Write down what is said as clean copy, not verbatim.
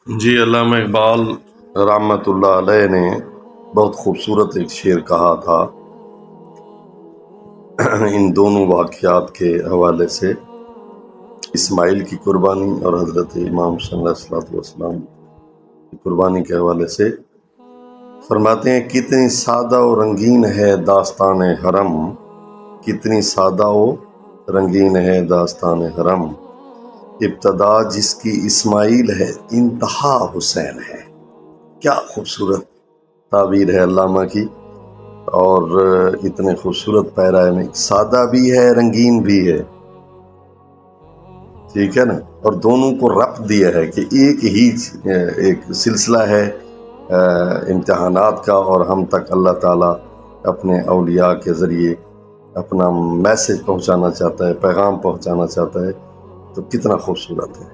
جی، علامہ اقبال رحمۃ اللہ علیہ نے بہت خوبصورت ایک شعر کہا تھا ان دونوں واقعات کے حوالے سے، اسماعیل کی قربانی اور حضرت امام صلی اللہ علیہ وسلم کی قربانی کے حوالے سے فرماتے ہیں، کتنی سادہ و رنگین ہے داستان حرم، کتنی سادہ و رنگین ہے داستان حرم، ابتدا جس کی اسماعیل ہے انتہا حسین ہے۔ کیا خوبصورت تعبیر ہے علامہ کی، اور اتنے خوبصورت پیرائے میں سادہ بھی ہے رنگین بھی ہے، ٹھیک ہے نا، اور دونوں کو ربط دیا ہے کہ ایک ہی ایک سلسلہ ہے امتحانات کا، اور ہم تک اللہ تعالیٰ اپنے اولیاء کے ذریعے اپنا میسج پہنچانا چاہتا ہے، پیغام پہنچانا چاہتا ہے، تو کتنا خوبصورت ہے۔